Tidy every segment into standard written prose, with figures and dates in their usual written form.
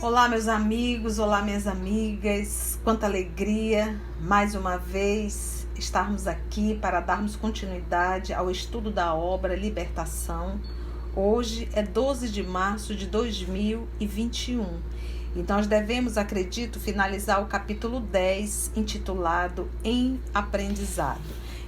Olá, meus amigos, olá, minhas amigas, quanta alegria mais uma vez estarmos aqui para darmos continuidade ao estudo da obra Libertação. Hoje é 12 de março de 2021 e nós devemos, acredito, finalizar o capítulo 10, intitulado Em Aprendizado.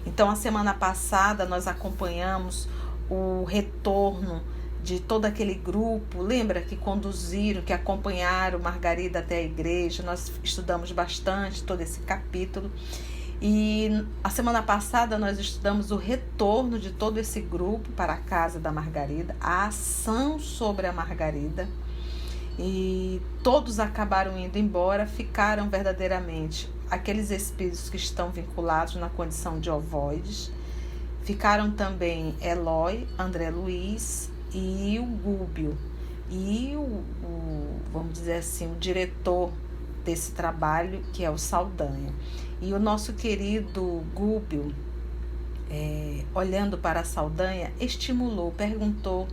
Então, a semana passada nós acompanhamos o retorno de todo aquele grupo, lembra que conduziram, que acompanharam Margarida até a igreja. Nós estudamos bastante todo esse capítulo e a semana passada nós estudamos o retorno de todo esse grupo para a casa da Margarida, a ação sobre a Margarida, e todos acabaram indo embora. Ficaram verdadeiramente aqueles espíritos que estão vinculados na condição de ovoides, ficaram também Eloy, André Luiz e o Gúbio e vamos dizer assim, o diretor desse trabalho, que é o Saldanha. E o nosso querido Gúbio, olhando para a Saldanha, estimulou, perguntou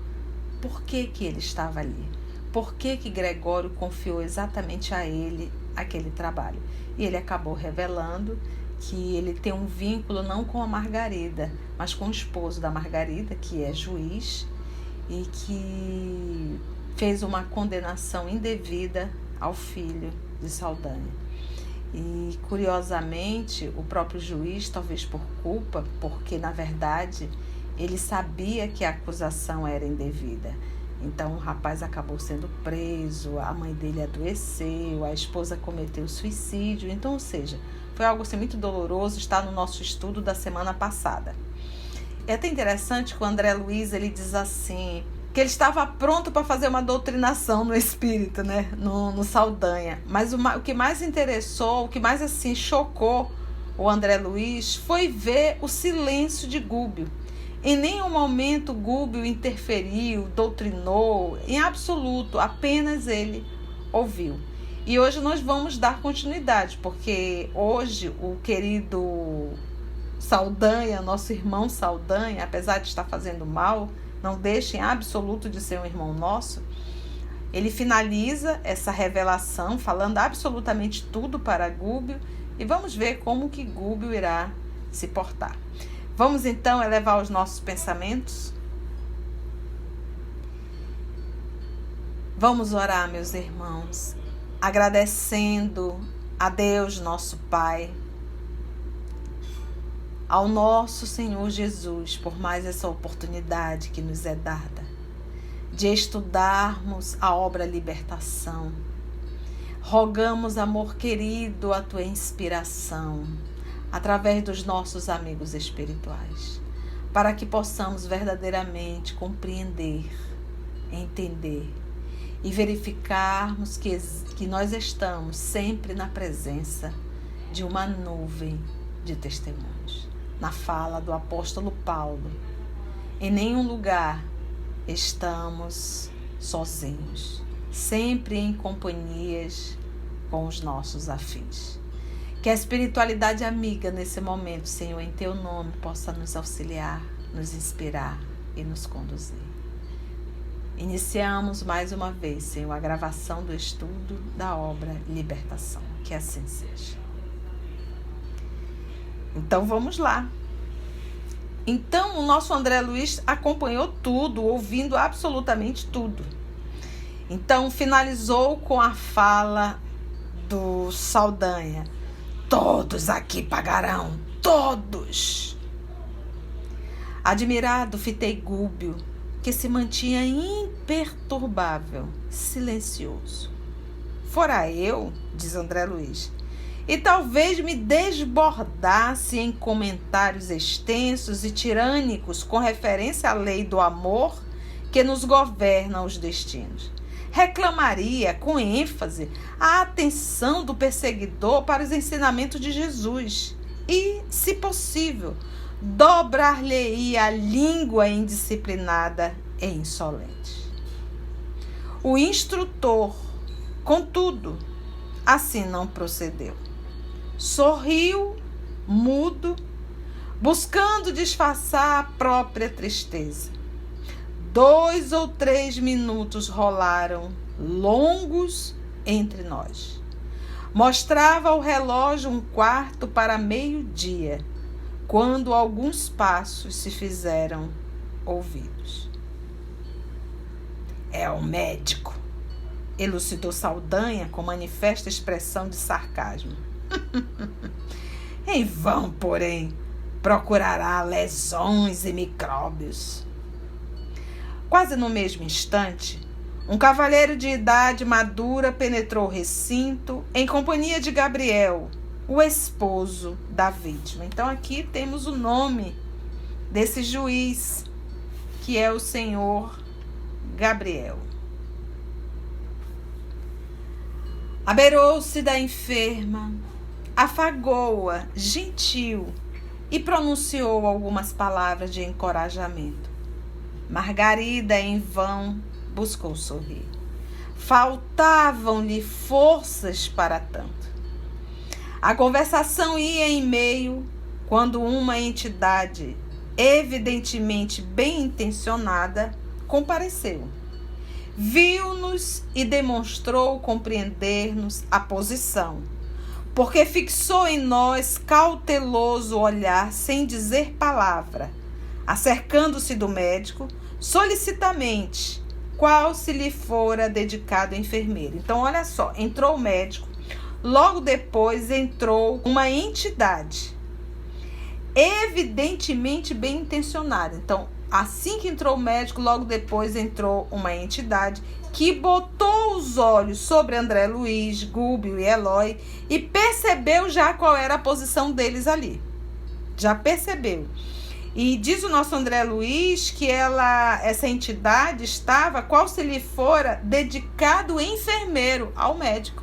por que ele estava ali, por que Gregório confiou exatamente a ele aquele trabalho. E ele acabou revelando que ele tem um vínculo não com a Margarida, mas com o esposo da Margarida, que é juiz, e que fez uma condenação indevida ao filho de Saldanha. E, curiosamente, o próprio juiz, talvez por culpa, porque, na verdade, ele sabia que a acusação era indevida. Então, o rapaz acabou sendo preso, a mãe dele adoeceu, a esposa cometeu suicídio. Então, ou seja, foi algo assim, muito doloroso, está no nosso estudo da semana passada. É até interessante que o André Luiz, ele diz assim, que ele estava pronto para fazer uma doutrinação no espírito, né, no Saldanha. Mas o que mais interessou, o que mais assim chocou o André Luiz foi ver o silêncio de Gúbio. Em nenhum momento Gúbio interferiu, doutrinou, em absoluto, apenas ele ouviu. E hoje nós vamos dar continuidade, porque hoje o querido Saldanha, nosso irmão Saldanha, apesar de estar fazendo mal, não deixa em absoluto de ser um irmão nosso, ele finaliza essa revelação falando absolutamente tudo para Gúbio, e vamos ver como que Gúbio irá se portar. Vamos então elevar os nossos pensamentos? Vamos orar, meus irmãos, agradecendo a Deus, nosso Pai, ao nosso Senhor Jesus, por mais essa oportunidade que nos é dada de estudarmos a obra Libertação. Rogamos, amor querido, a tua inspiração através dos nossos amigos espirituais, para que possamos verdadeiramente compreender, entender e verificarmos que nós estamos sempre na presença de uma nuvem de testemunhos. Na fala do apóstolo Paulo, em nenhum lugar estamos sozinhos, sempre em companhias com os nossos afins. Que a espiritualidade amiga nesse momento, Senhor, em teu nome, possa nos auxiliar, nos inspirar e nos conduzir. Iniciamos mais uma vez, Senhor, a gravação do estudo da obra Libertação. Que assim seja. Então vamos lá. Então o nosso André Luiz acompanhou tudo, ouvindo absolutamente tudo. Então finalizou com a fala do Saldanha: todos aqui pagarão, todos. Admirado, fitei Gúbio, que se mantinha imperturbável, silencioso. Fora eu, diz André Luiz, e talvez me desbordasse em comentários extensos e tirânicos com referência à lei do amor que nos governa os destinos. Reclamaria com ênfase a atenção do perseguidor para os ensinamentos de Jesus e, se possível, dobrar-lhe-ia a língua indisciplinada e insolente. O instrutor, contudo, assim não procedeu. Sorriu, mudo, buscando disfarçar a própria tristeza. 2 ou 3 minutos rolaram, longos entre nós. Mostrava ao relógio 1/4 para meio-dia, quando alguns passos se fizeram ouvidos. É o médico, elucidou Saldanha com manifesta expressão de sarcasmo. Em vão, porém, procurará lesões e micróbios. Quase no mesmo instante, um cavalheiro de idade madura penetrou o recinto em companhia de Gabriel, o esposo da vítima. Então aqui temos o nome desse juiz, que é o senhor Gabriel. Abeirou-se da enferma, afagou-a, gentil, e pronunciou algumas palavras de encorajamento. Margarida, em vão, buscou sorrir. Faltavam-lhe forças para tanto. A conversação ia em meio quando uma entidade, evidentemente bem intencionada, compareceu. Viu-nos e demonstrou compreender-nos a posição, porque fixou em nós cauteloso olhar sem dizer palavra, acercando-se do médico solicitamente, qual se lhe fora dedicado enfermeiro. Então, olha só, entrou o médico, logo depois entrou uma entidade, evidentemente bem intencionada. Então, assim que entrou o médico, logo depois entrou uma entidade que botou os olhos sobre André Luiz, Gúbio e Eloy e percebeu já qual era a posição deles ali. Já percebeu. E diz o nosso André Luiz que essa entidade estava, qual se lhe fora, dedicado enfermeiro ao médico.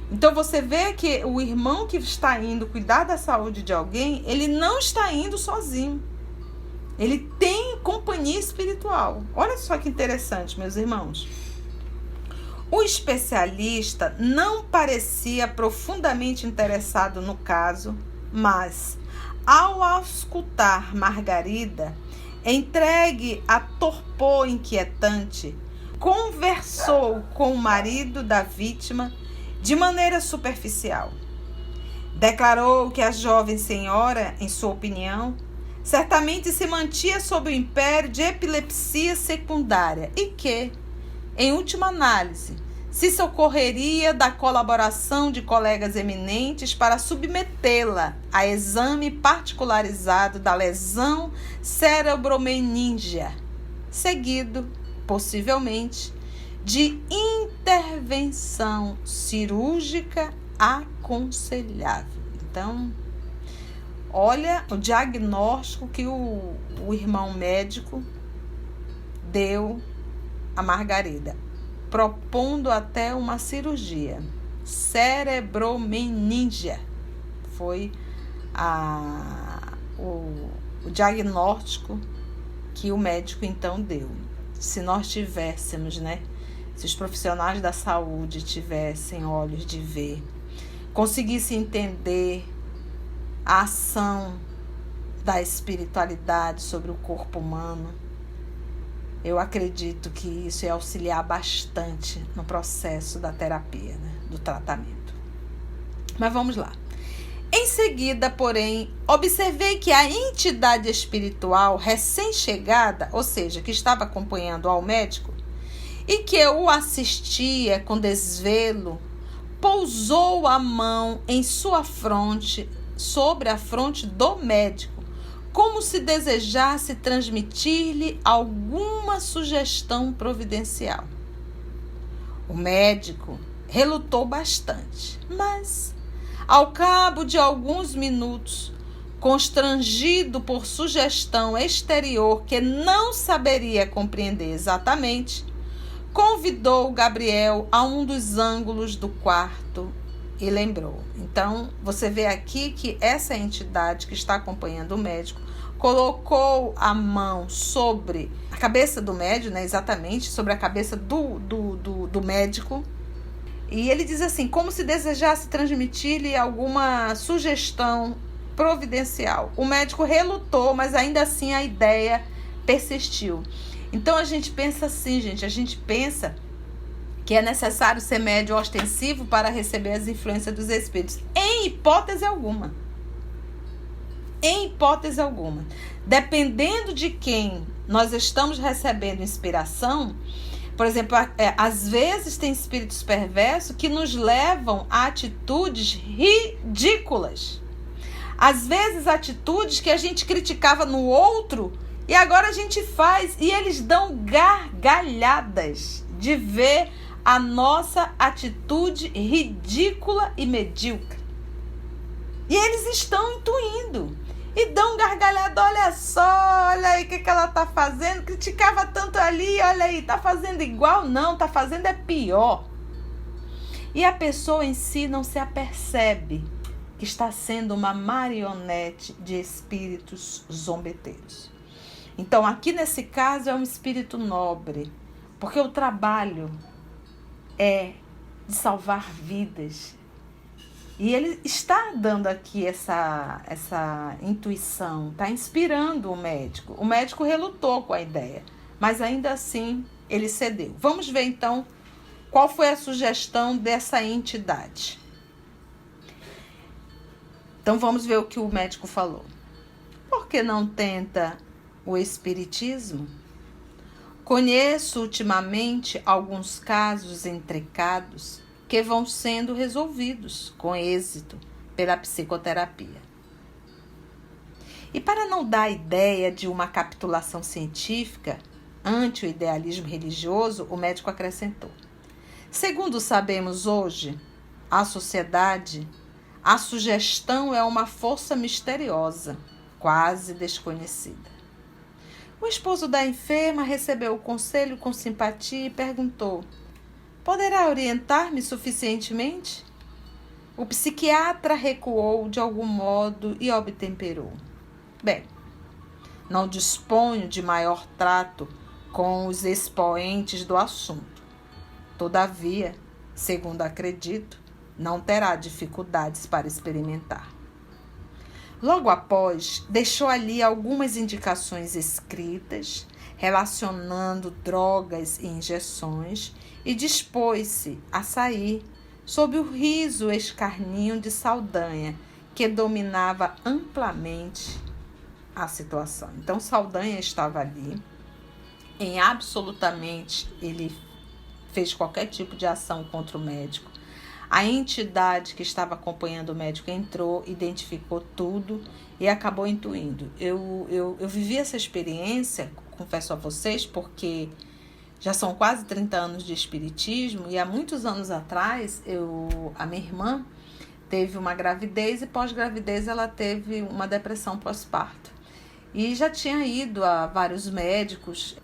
Então você vê que o irmão que está indo cuidar da saúde de alguém, ele não está indo sozinho. Ele tem companhia espiritual. Olha só que interessante, meus irmãos. O especialista não parecia profundamente interessado no caso, mas, ao escutar Margarida, entregue a torpor inquietante, conversou com o marido da vítima de maneira superficial. Declarou que a jovem senhora, em sua opinião, certamente se mantinha sob o império de epilepsia secundária e que, em última análise, se socorreria da colaboração de colegas eminentes para submetê-la a exame particularizado da lesão cerebromeníngea, seguido, possivelmente, de intervenção cirúrgica aconselhável. Então, olha o diagnóstico que o irmão médico deu a Margarida, propondo até uma cirurgia. Cerebromeníngea foi o diagnóstico que o médico então deu. Se nós tivéssemos, se os profissionais da saúde tivessem olhos de ver, conseguissem entender a ação da espiritualidade sobre o corpo humano, eu acredito que isso ia auxiliar bastante no processo da terapia, do tratamento. Mas vamos lá. Em seguida, porém, observei que a entidade espiritual recém-chegada, ou seja, que estava acompanhando ao médico, e que o assistia com desvelo, pousou a mão em sua fronte, sobre a fronte do médico, como se desejasse transmitir-lhe alguma sugestão providencial. O médico relutou bastante, mas, ao cabo de alguns minutos, constrangido por sugestão exterior que não saberia compreender exatamente, convidou Gabriel a um dos ângulos do quarto e lembrou. Então, você vê aqui que essa entidade que está acompanhando o médico colocou a mão sobre a cabeça do médico, exatamente, sobre a cabeça do médico. E ele diz assim, como se desejasse transmitir-lhe alguma sugestão providencial. O médico relutou, mas ainda assim a ideia persistiu. Então a gente pensa assim, gente, a gente pensa que é necessário ser médium ostensivo para receber as influências dos espíritos. Em hipótese alguma. Em hipótese alguma. Dependendo de quem nós estamos recebendo inspiração, por exemplo, às vezes tem espíritos perversos que nos levam a atitudes ridículas. Às vezes atitudes que a gente criticava no outro e agora a gente faz, e eles dão gargalhadas de ver a nossa atitude ridícula e medíocre. E eles estão intuindo e dão gargalhada. Olha só, olha aí o que ela está fazendo. Criticava tanto ali, olha aí, está fazendo igual? Não, está fazendo é pior. E a pessoa em si não se apercebe que está sendo uma marionete de espíritos zombeteiros. Então, aqui nesse caso é um espírito nobre, porque o trabalho é de salvar vidas. E ele está dando aqui essa intuição, está inspirando o médico. O médico relutou com a ideia, mas ainda assim ele cedeu. Vamos ver então qual foi a sugestão dessa entidade. Então vamos ver o que o médico falou. Por que não tenta o espiritismo? Conheço ultimamente alguns casos intricados que vão sendo resolvidos com êxito pela psicoterapia. E para não dar a ideia de uma capitulação científica ante o idealismo religioso, o médico acrescentou: segundo sabemos hoje, a sociedade, a sugestão é uma força misteriosa, quase desconhecida. O esposo da enferma recebeu o conselho com simpatia e perguntou: poderá orientar-me suficientemente? O psiquiatra recuou de algum modo e obtemperou: bem, não disponho de maior trato com os expoentes do assunto. Todavia, segundo acredito, não terá dificuldades para experimentar. Logo após, deixou ali algumas indicações escritas relacionando drogas e injeções e dispôs-se a sair sob o riso escarninho de Saldanha, que dominava amplamente a situação. Então, Saldanha estava ali, em absolutamente ele fez qualquer tipo de ação contra o médico. A entidade que estava acompanhando o médico entrou, identificou tudo e acabou intuindo. Eu vivi essa experiência, confesso a vocês, porque já são quase 30 anos de espiritismo e há muitos anos atrás a minha irmã teve uma gravidez e pós-gravidez ela teve uma depressão pós-parto. E já tinha ido a vários médicos.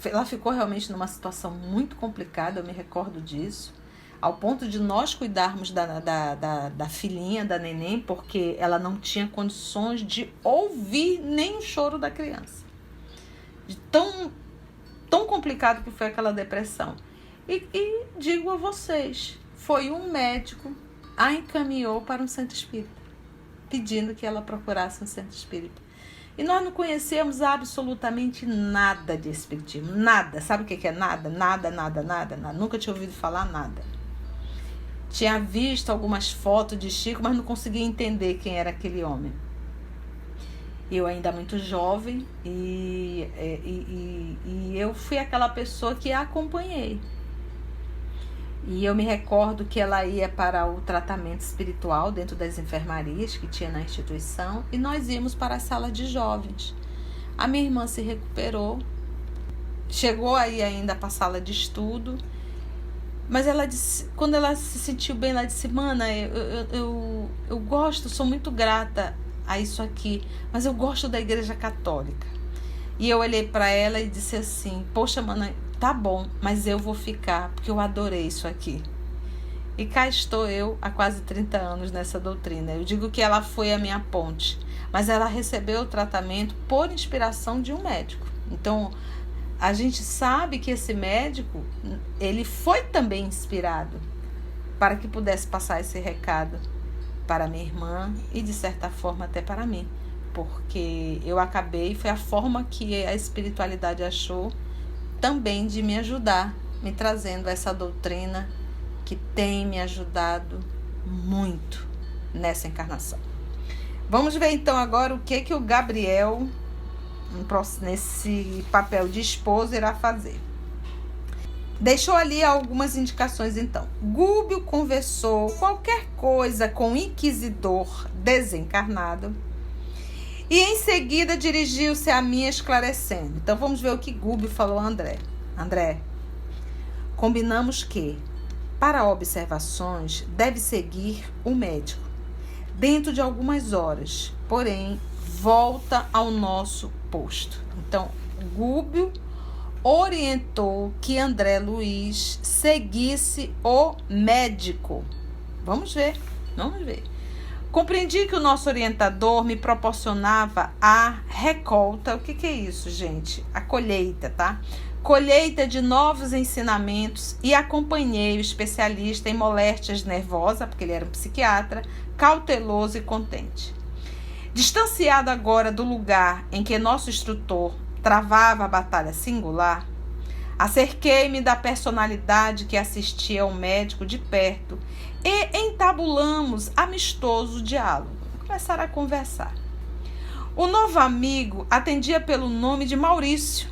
Ela ficou realmente numa situação muito complicada, eu me recordo disso. Ao ponto de nós cuidarmos da filhinha, da neném, porque ela não tinha condições de ouvir nem o choro da criança. De tão complicado que foi aquela depressão. E digo a vocês, foi um médico a encaminhou para um centro espírita, pedindo que ela procurasse um centro espírita. E nós não conhecemos absolutamente nada de espiritismo, nada. Sabe o que é nada? Nada. Nunca tinha ouvido falar nada. Tinha visto algumas fotos de Chico, mas não conseguia entender quem era aquele homem. Eu ainda muito jovem e eu fui aquela pessoa que a acompanhei. E eu me recordo que ela ia para o tratamento espiritual dentro das enfermarias que tinha na instituição e nós íamos para a sala de jovens. A minha irmã se recuperou, chegou aí ainda para a sala de estudo. Mas ela disse, quando ela se sentiu bem, ela disse: mana, eu gosto, sou muito grata a isso aqui, mas eu gosto da Igreja Católica. E eu olhei para ela e disse assim: poxa, mana, tá bom, mas eu vou ficar, porque eu adorei isso aqui. E cá estou eu há quase 30 anos nessa doutrina. Eu digo que ela foi a minha ponte, mas ela recebeu o tratamento por inspiração de um médico. Então, a gente sabe que esse médico, ele foi também inspirado para que pudesse passar esse recado para minha irmã e, de certa forma, até para mim. Porque eu acabei, foi a forma que a espiritualidade achou também de me ajudar me trazendo essa doutrina que tem me ajudado muito nessa encarnação. Vamos ver então agora o que o Gabriel, nesse papel de esposo, irá fazer. Deixou ali algumas indicações então. Gúbio conversou qualquer coisa com o inquisidor desencarnado e em seguida dirigiu-se a mim esclarecendo. Então vamos ver o que Gúbio falou a André. André, combinamos que, para observações, deve seguir o médico dentro de algumas horas, porém, volta ao nosso posto. Então, Gúbio orientou que André Luiz seguisse o médico. Vamos ver. Compreendi que o nosso orientador me proporcionava a recolta. O que é isso, gente? A colheita, tá? Colheita de novos ensinamentos e acompanhei o especialista em moléstias nervosas, porque ele era um psiquiatra, cauteloso e contente. Distanciado agora do lugar em que nosso instrutor travava a batalha singular, acerquei-me da personalidade que assistia ao médico de perto e entabulamos amistoso diálogo. Começaram a conversar. O novo amigo atendia pelo nome de Maurício.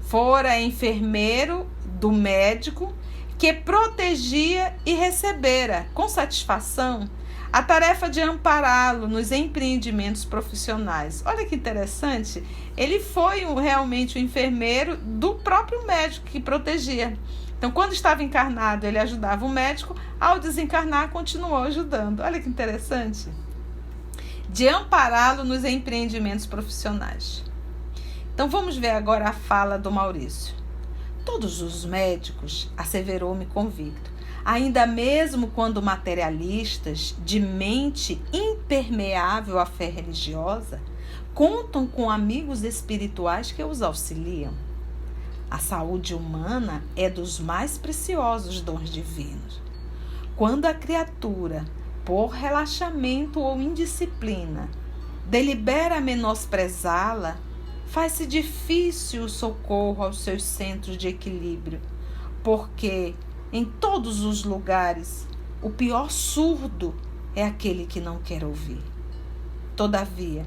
Fora enfermeiro do médico que protegia e recebera, com satisfação, a tarefa de ampará-lo nos empreendimentos profissionais. Olha que interessante, ele foi realmente o enfermeiro do próprio médico que protegia. Então, quando estava encarnado, ele ajudava o médico, ao desencarnar, continuou ajudando. Olha que interessante. De ampará-lo nos empreendimentos profissionais. Então, vamos ver agora a fala do Maurício. Todos os médicos, asseverou-me convicto, ainda mesmo quando materialistas, de mente impermeável à fé religiosa, contam com amigos espirituais que os auxiliam. A saúde humana é dos mais preciosos dons divinos. Quando a criatura, por relaxamento ou indisciplina, delibera menosprezá-la, faz-se difícil o socorro aos seus centros de equilíbrio, porque em todos os lugares o pior surdo é aquele que não quer ouvir. Todavia,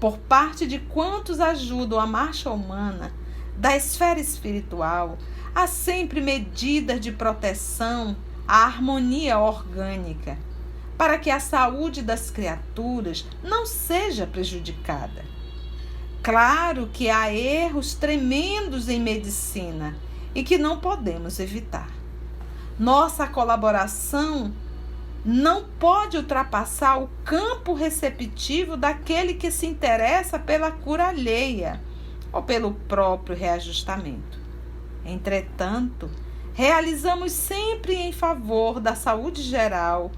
por parte de quantos ajudam a marcha humana da esfera espiritual, há sempre medidas de proteção à harmonia orgânica, para que a saúde das criaturas não seja prejudicada. Claro que há erros tremendos em medicina e que não podemos evitar. Nossa colaboração não pode ultrapassar o campo receptivo daquele que se interessa pela cura alheia ou pelo próprio reajustamento. Entretanto, realizamos sempre em favor da saúde geral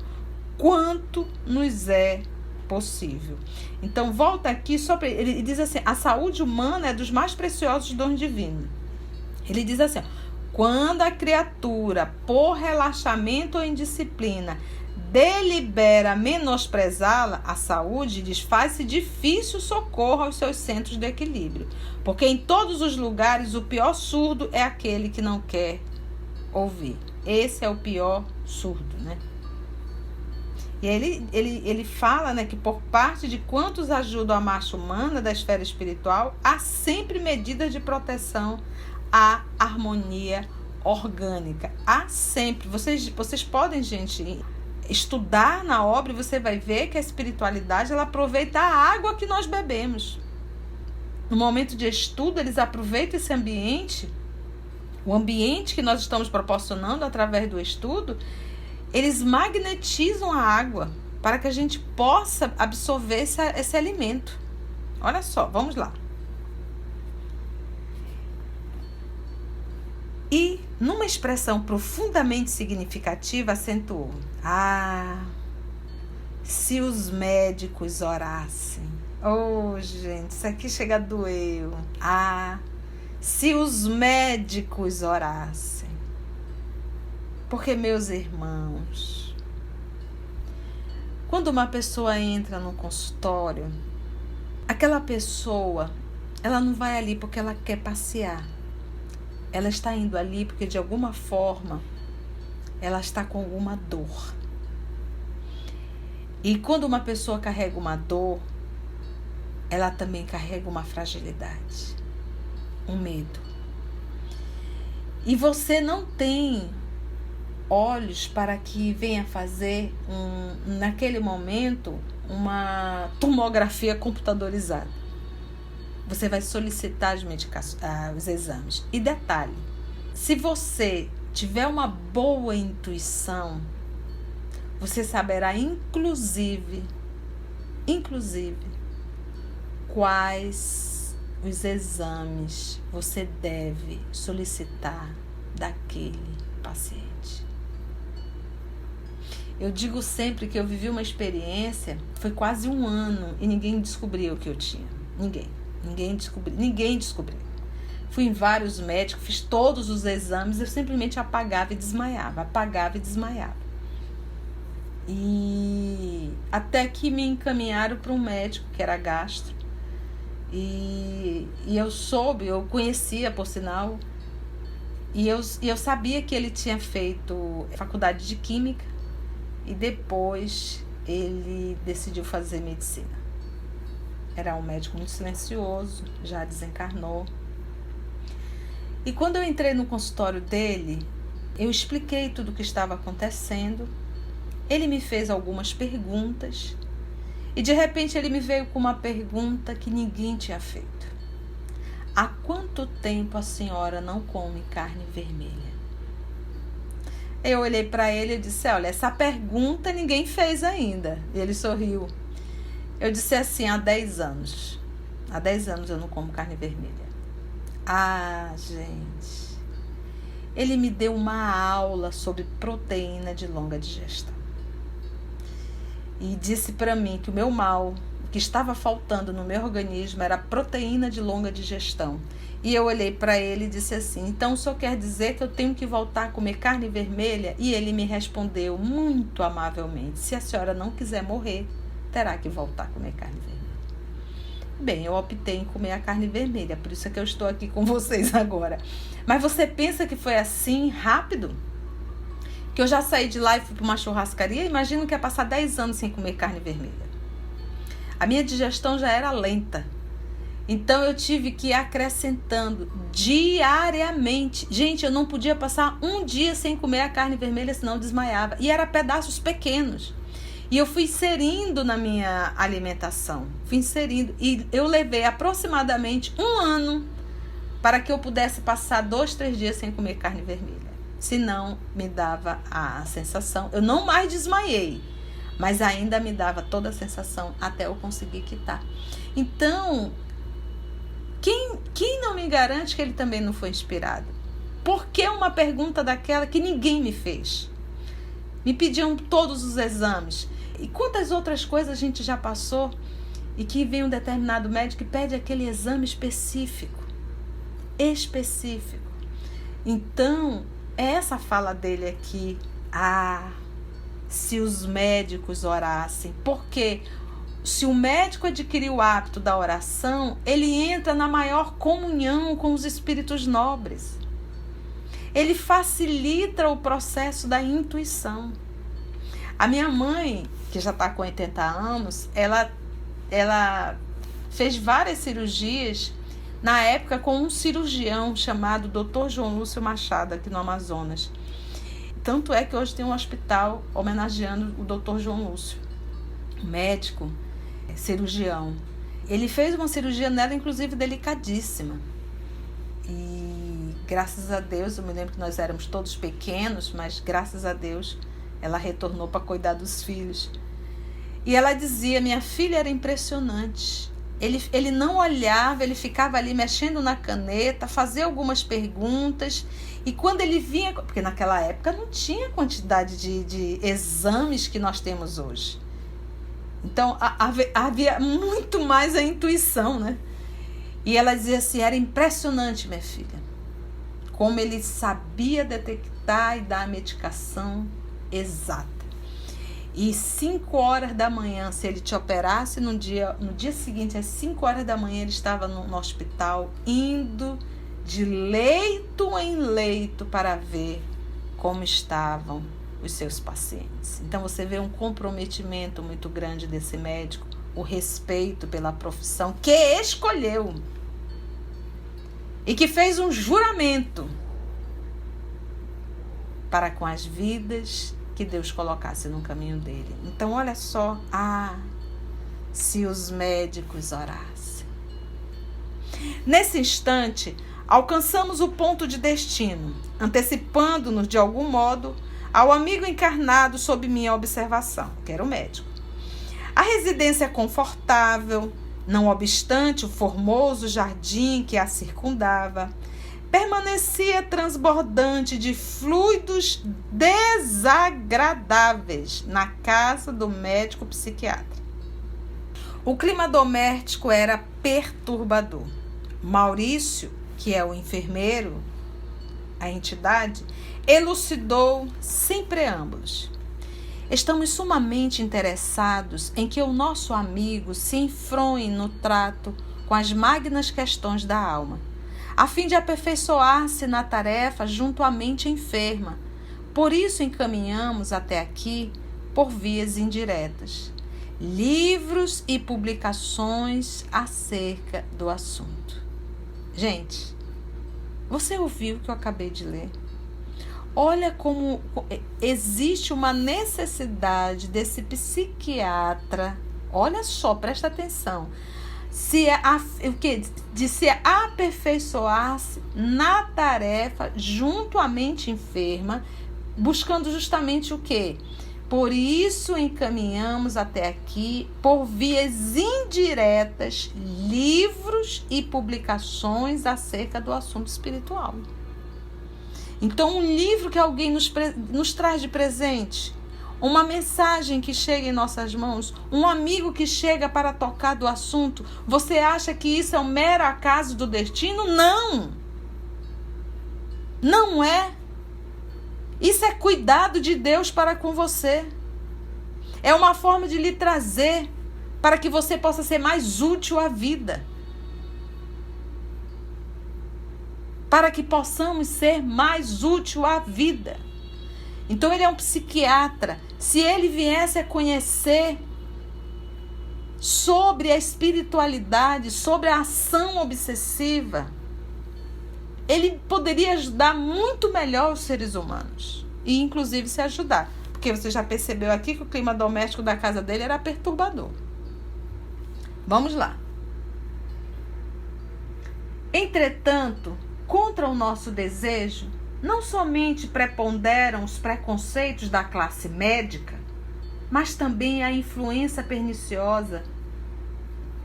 quanto nos é possível. Então, volta aqui, ele diz assim, a saúde humana é dos mais preciosos dons divinos. Ele diz assim, quando a criatura, por relaxamento ou indisciplina, delibera menosprezá-la, a saúde faz-se difícil socorro aos seus centros de equilíbrio, porque em todos os lugares o pior surdo é aquele que não quer ouvir. Esse é o pior surdo, né? E ele fala, né, que por parte de quantos ajudam a marcha humana da esfera espiritual, há sempre medidas de proteção à harmonia orgânica. Há sempre. Vocês podem, gente, estudar na obra e você vai ver que a espiritualidade ela aproveita a água que nós bebemos. No momento de estudo, eles aproveitam esse ambiente, o ambiente que nós estamos proporcionando através do estudo. Eles magnetizam a água para que a gente possa absorver esse alimento. Olha só, vamos lá. E, numa expressão profundamente significativa, acentuou: se os médicos orassem. Oh, gente, isso aqui chega a doer. Se os médicos orassem. Porque, meus irmãos, quando uma pessoa entra no consultório, aquela pessoa, ela não vai ali porque ela quer passear. ela está indo ali porque de alguma forma ela está com alguma dor. E quando uma pessoa carrega uma dor, ela também carrega uma fragilidade, um medo. E você não tem olhos para que venha fazer, naquele momento, uma tomografia computadorizada. Você vai solicitar os exames. E detalhe, se você tiver uma boa intuição, você saberá inclusive quais os exames você deve solicitar daquele paciente. Eu digo sempre que eu vivi uma experiência, foi quase 1 ano e ninguém descobriu o que eu tinha. Ninguém descobriu. Fui em vários médicos, fiz todos os exames, eu simplesmente apagava e desmaiava. E até que me encaminharam para um médico que era gastro. E eu conhecia, por sinal, e eu sabia que ele tinha feito faculdade de química e depois ele decidiu fazer medicina. Era um médico muito silencioso, já desencarnou. E quando eu entrei no consultório dele, eu expliquei tudo o que estava acontecendo. Ele me fez algumas perguntas e de repente ele me veio com uma pergunta que ninguém tinha feito. Há quanto tempo a senhora não come carne vermelha? Eu olhei para ele e disse, olha, essa pergunta ninguém fez ainda. E ele sorriu. Eu disse assim, há 10 anos. Há 10 anos eu não como carne vermelha. Ah, gente. Ele me deu uma aula sobre proteína de longa digestão. E disse para mim que o meu mal, o que estava faltando no meu organismo era proteína de longa digestão. E eu olhei para ele e disse assim, então o senhor quer dizer que eu tenho que voltar a comer carne vermelha? E ele me respondeu muito amavelmente, se a senhora não quiser morrer, terá que voltar a comer carne vermelha. Bem, eu optei em comer a carne vermelha, por isso é que eu estou aqui com vocês agora. Mas você pensa que foi assim, rápido? Que eu já saí de lá e fui para uma churrascaria? Imagino que ia passar 10 anos sem comer carne vermelha. A minha digestão já era lenta. Então eu tive que ir acrescentando diariamente. Gente, eu não podia passar 1 dia sem comer a carne vermelha, senão eu desmaiava. E era pedaços pequenos. E eu fui inserindo na minha alimentação. E eu levei aproximadamente 1 ano para que eu pudesse passar 2, 3 dias sem comer carne vermelha. Senão me dava a sensação. Eu não mais desmaiei, mas ainda me dava toda a sensação até eu conseguir quitar. Então, quem não me garante que ele também não foi inspirado? Por que uma pergunta daquela que ninguém me fez? Me pediam todos os exames. E quantas outras coisas a gente já passou e que vem um determinado médico e pede aquele exame específico. Então, essa fala dele aqui, se os médicos orassem, porque se o médico adquirir o hábito da oração, ele entra na maior comunhão com os espíritos nobres. Ele facilita o processo da intuição. A minha mãe, que já está com 80 anos, ela fez várias cirurgias, na época com um cirurgião chamado Dr. João Lúcio Machado, aqui no Amazonas. Tanto é que hoje tem um hospital homenageando o Dr. João Lúcio, médico, cirurgião. Ele fez uma cirurgia nela, inclusive, delicadíssima. E graças a Deus, eu me lembro que nós éramos todos pequenos, mas graças a Deus ela retornou para cuidar dos filhos. E ela dizia, minha filha era impressionante. Ele não olhava, ele ficava ali mexendo na caneta, fazia algumas perguntas. E quando ele vinha, porque naquela época não tinha quantidade de exames que nós temos hoje. Então havia muito mais a intuição, né? E ela dizia assim, era impressionante, minha filha, como ele sabia detectar e dar a medicação exata. E 5 horas da manhã, se ele te operasse no dia seguinte, às 5 horas da manhã, ele estava no hospital, indo de leito em leito para ver como estavam os seus pacientes. Então você vê um comprometimento muito grande desse médico, o respeito pela profissão que escolheu e que fez um juramento para com as vidas que Deus colocasse no caminho dele. Então olha só, se os médicos orassem. Nesse instante, alcançamos o ponto de destino, antecipando-nos de algum modo ao amigo encarnado sob minha observação, que era o médico. A residência é confortável, não obstante o formoso jardim que a circundava, permanecia transbordante de fluidos desagradáveis na casa do médico psiquiatra. O clima doméstico era perturbador. Maurício, que é o enfermeiro, a entidade, elucidou sem preâmbulos. Estamos sumamente interessados em que o nosso amigo se enfronhe no trato com as magnas questões da alma, a fim de aperfeiçoar-se na tarefa junto à mente enferma. Por isso encaminhamos até aqui, por vias indiretas, livros e publicações acerca do assunto. Gente, você ouviu o que eu acabei de ler? Olha como existe uma necessidade desse psiquiatra, olha só, presta atenção, de se aperfeiçoar-se na tarefa junto à mente enferma, buscando justamente o quê? Por isso encaminhamos até aqui, por vias indiretas, livros e publicações acerca do assunto espiritual. Então, um livro que alguém nos traz de presente, uma mensagem que chega em nossas mãos, um amigo que chega para tocar do assunto, você acha que isso é um mero acaso do destino? Não! Não é. Isso é cuidado de Deus para com você. É uma forma de lhe trazer para que você possa ser mais útil à vida. Para que possamos ser mais útil à vida. Então ele é um psiquiatra. Se ele viesse a conhecer sobre a espiritualidade, sobre a ação obsessiva, ele poderia ajudar muito melhor os seres humanos. E inclusive se ajudar. Porque você já percebeu aqui que o clima doméstico da casa dele era perturbador. Vamos lá. Entretanto, contra o nosso desejo, não somente preponderam os preconceitos da classe médica, mas também a influência perniciosa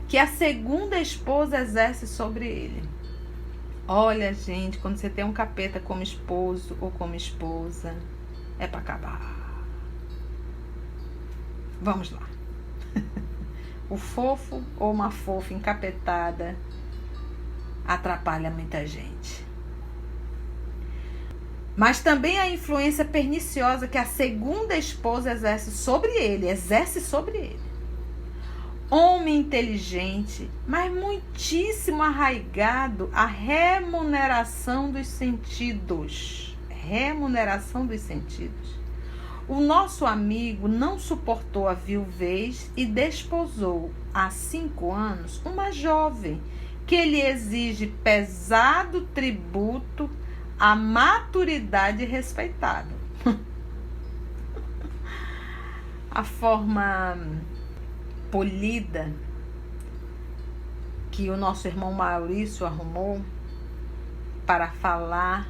que a segunda esposa exerce sobre ele. Olha, gente, quando você tem um capeta como esposo ou como esposa, é para acabar. Vamos lá. O fofo ou uma fofa encapetada atrapalha muita gente. Mas também a influência perniciosa que a segunda esposa exerce sobre ele. Homem inteligente, mas muitíssimo arraigado à remuneração dos sentidos. O nosso amigo não suportou a viuvez e desposou há 5 anos uma jovem que lhe exige pesado tributo à maturidade respeitável. A forma polida que o nosso irmão Maurício arrumou para falar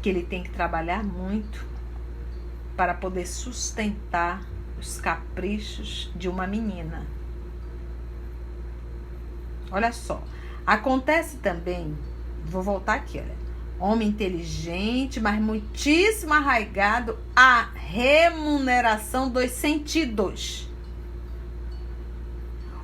que ele tem que trabalhar muito para poder sustentar os caprichos de uma menina. Olha só, acontece também, vou voltar aqui, olha, homem inteligente, mas muitíssimo arraigado à remuneração dos sentidos.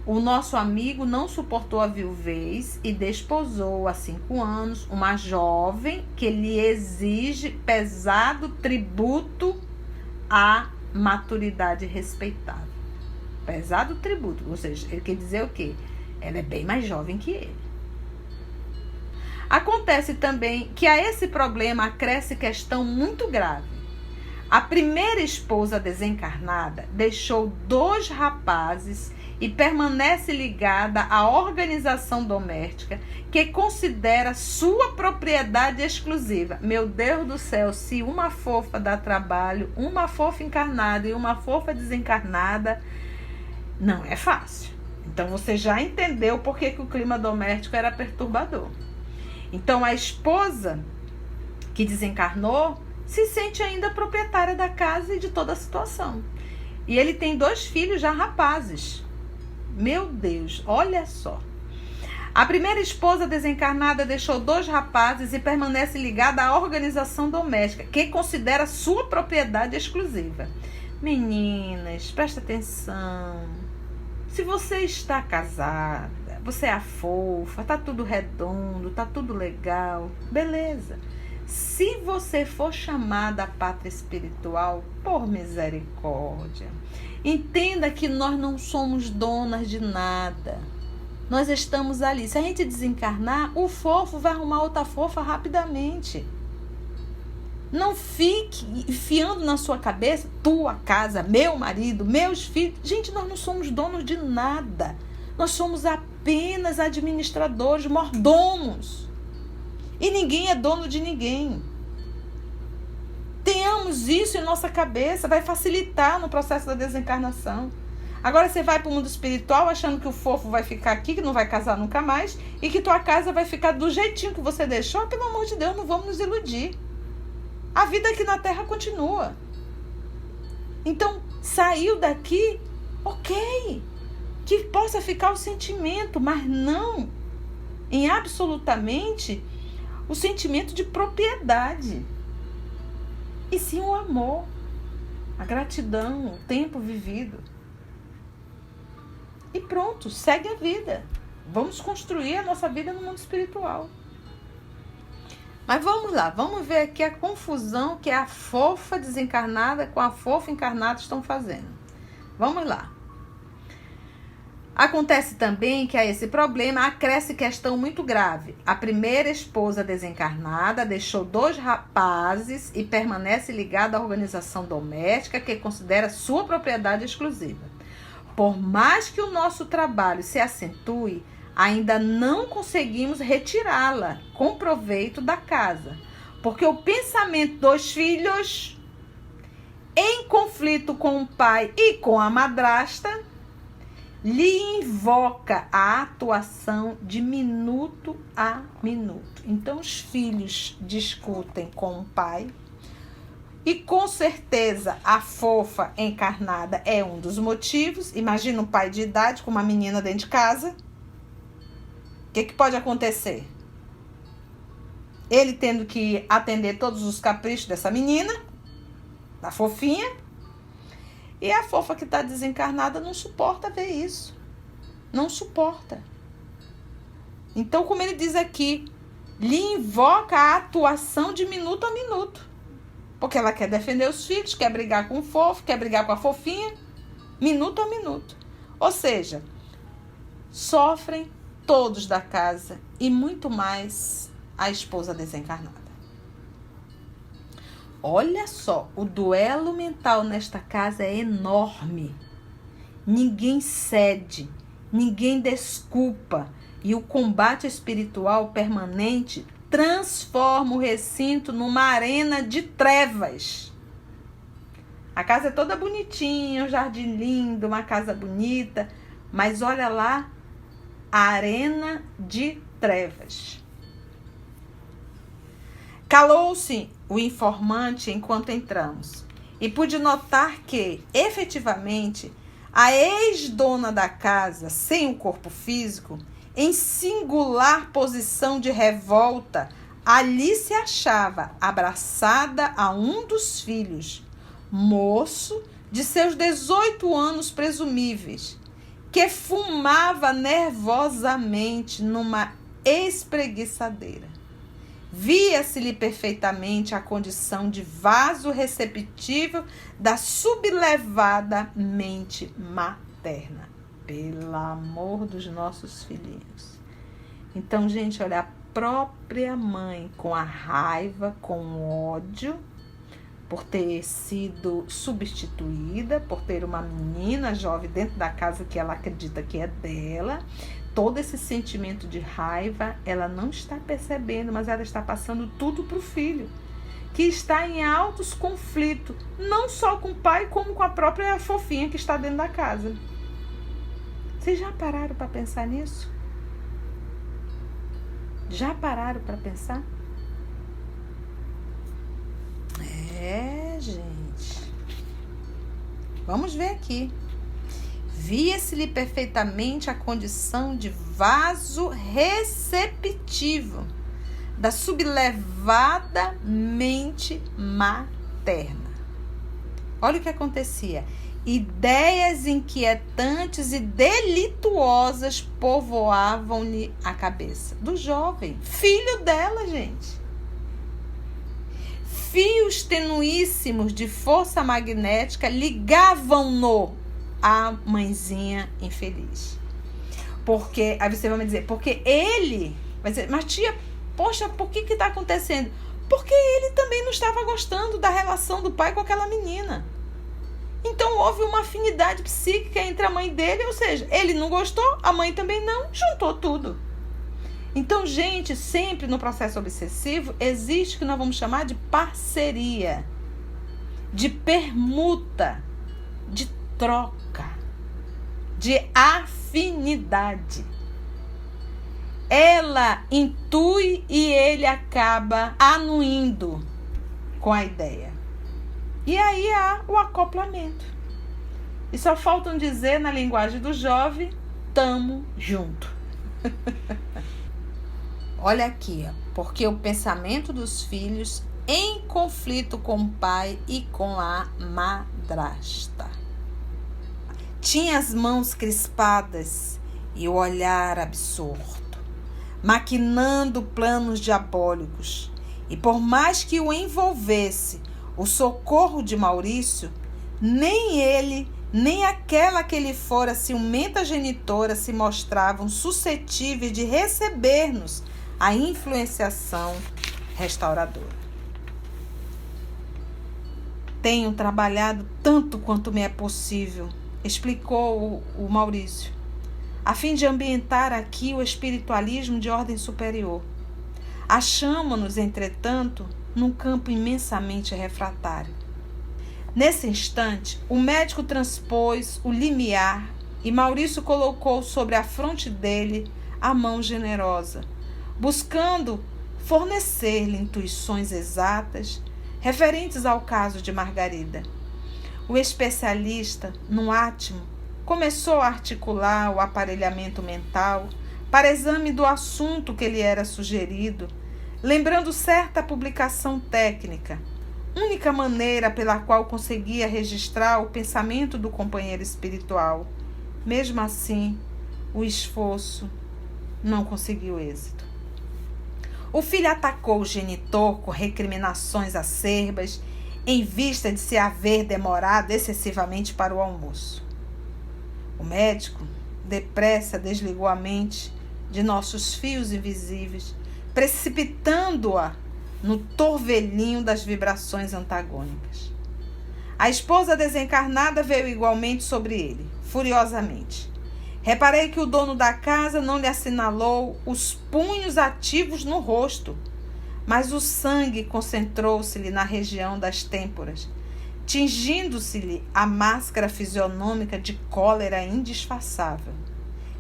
O nosso amigo não suportou a viuvez e desposou há 5 anos uma jovem que lhe exige pesado tributo à maturidade respeitável. Pesado tributo, ou seja, ele quer dizer o quê? Ela é bem mais jovem que ele. Acontece também que a esse problema acresce questão muito grave. A primeira esposa desencarnada deixou 2 rapazes e permanece ligada à organização doméstica que considera sua propriedade exclusiva. Meu Deus do céu, se uma fofa dá trabalho, uma fofa encarnada e uma fofa desencarnada, não é fácil. Então você já entendeu por que o clima doméstico era perturbador. Então a esposa que desencarnou se sente ainda proprietária da casa e de toda a situação. E ele tem 2 filhos já rapazes. Meu Deus, olha só. A primeira esposa desencarnada deixou 2 rapazes e permanece ligada à organização doméstica, que considera sua propriedade exclusiva. Meninas, presta atenção. Se você está casada, você é a fofa, tá tudo redondo, tá tudo legal, beleza. Se você for chamada à pátria espiritual, por misericórdia, entenda que nós não somos donas de nada. Nós estamos ali. Se a gente desencarnar, o fofo vai arrumar outra fofa rapidamente. Não fique enfiando na sua cabeça, tua casa, meu marido, meus filhos. Gente, nós não somos donos de nada. Nós somos apenas administradores, mordomos. E ninguém é dono de ninguém. Tenhamos isso em nossa cabeça, vai facilitar no processo da desencarnação. Agora você vai para o mundo espiritual achando que o fofo vai ficar aqui, que não vai casar nunca mais, e que tua casa vai ficar do jeitinho que você deixou. Pelo amor de Deus, não vamos nos iludir. A vida aqui na Terra continua. Então, saiu daqui, ok. Que possa ficar o sentimento, mas não em absolutamente o sentimento de propriedade. E sim o amor, a gratidão, o tempo vivido. E pronto, segue a vida. Vamos construir a nossa vida no mundo espiritual. Mas vamos lá, vamos ver aqui a confusão que a fofa desencarnada com a fofa encarnada estão fazendo. Vamos lá. Acontece também que a esse problema acresce questão muito grave. A primeira esposa desencarnada deixou 2 rapazes e permanece ligada à organização doméstica que considera sua propriedade exclusiva. Por mais que o nosso trabalho se acentue, ainda não conseguimos retirá-la com proveito da casa, porque o pensamento dos filhos, em conflito com o pai e com a madrasta, lhe invoca a atuação de minuto a minuto. Então os filhos discutem com o pai e com certeza a fofa encarnada é um dos motivos. Imagina um pai de idade com uma menina dentro de casa. O que pode acontecer? Ele tendo que atender todos os caprichos dessa menina, da fofinha. E a fofa que está desencarnada não suporta ver isso. Não suporta. Então, como ele diz aqui, lhe invoca a atuação de minuto a minuto. Porque ela quer defender os filhos, quer brigar com o fofo, quer brigar com a fofinha, minuto a minuto. Ou seja, sofrem todos da casa e muito mais a esposa desencarnada. Olha só, o duelo mental nesta casa é enorme. Ninguém cede, ninguém desculpa. E o combate espiritual permanente transforma o recinto numa arena de trevas. A casa é toda bonitinha, um jardim lindo, uma casa bonita. Mas olha lá, a arena de trevas. Calou-se o informante enquanto entramos e pude notar que, efetivamente, a ex-dona da casa, sem o corpo físico, em singular posição de revolta, ali se achava abraçada a um dos filhos, moço de seus 18 anos presumíveis, que fumava nervosamente numa espreguiçadeira. Via-se-lhe perfeitamente a condição de vaso receptível da sublevada mente materna. Pelo amor dos nossos filhinhos. Então, gente, olha, a própria mãe, com a raiva, com o ódio, por ter sido substituída, por ter uma menina jovem dentro da casa que ela acredita que é dela. Todo esse sentimento de raiva, ela não está percebendo, mas ela está passando tudo para o filho, que está em altos conflitos, não só com o pai, como com a própria fofinha que está dentro da casa. Vocês já pararam para pensar nisso? Já pararam para pensar? Gente. Vamos ver aqui. Via-se-lhe perfeitamente a condição de vaso receptivo da sublevada mente materna. Olha o que acontecia. Ideias inquietantes e delituosas povoavam-lhe a cabeça. Do jovem, filho dela, gente. Fios tenuíssimos de força magnética ligavam-no à mãezinha infeliz. Porque, aí você vai me dizer, porque ele vai dizer, mas tia, poxa, por que está acontecendo? Porque ele também não estava gostando da relação do pai com aquela menina. Então houve uma afinidade psíquica entre a mãe dele, ou seja, ele não gostou, a mãe também não, juntou tudo. Então, gente, sempre no processo obsessivo existe o que nós vamos chamar de parceria, de permuta, de troca, de afinidade. Ela intui e ele acaba anuindo com a ideia. E aí há o acoplamento. E só faltam dizer na linguagem do jovem, tamo junto. Olha aqui, ó, porque o pensamento dos filhos em conflito com o pai e com a madrasta. Tinha as mãos crispadas e o olhar absorto, maquinando planos diabólicos. E por mais que o envolvesse o socorro de Maurício, nem ele, nem aquela que lhe fora ciumenta genitora se mostravam suscetíveis de receber-nos a influenciação restauradora. Tenho trabalhado tanto quanto me é possível, explicou o Maurício, a fim de ambientar aqui o espiritualismo de ordem superior. Achamo-nos, entretanto, num campo imensamente refratário. Nesse instante, o médico transpôs o limiar e Maurício colocou sobre a fronte dele a mão generosa, buscando fornecer-lhe intuições exatas referentes ao caso de Margarida. O especialista, no átimo, começou a articular o aparelhamento mental para exame do assunto que lhe era sugerido, lembrando certa publicação técnica, única maneira pela qual conseguia registrar o pensamento do companheiro espiritual. Mesmo assim, o esforço não conseguiu êxito. O filho atacou o genitor com recriminações acerbas, em vista de se haver demorado excessivamente para o almoço. O médico, depressa, desligou a mente de nossos fios invisíveis, precipitando-a no torvelinho das vibrações antagônicas. A esposa desencarnada veio igualmente sobre ele, furiosamente. Reparei que o dono da casa não lhe assinalou os punhos ativos no rosto, mas o sangue concentrou-se-lhe na região das têmporas, tingindo-se-lhe a máscara fisionômica de cólera indisfarçável.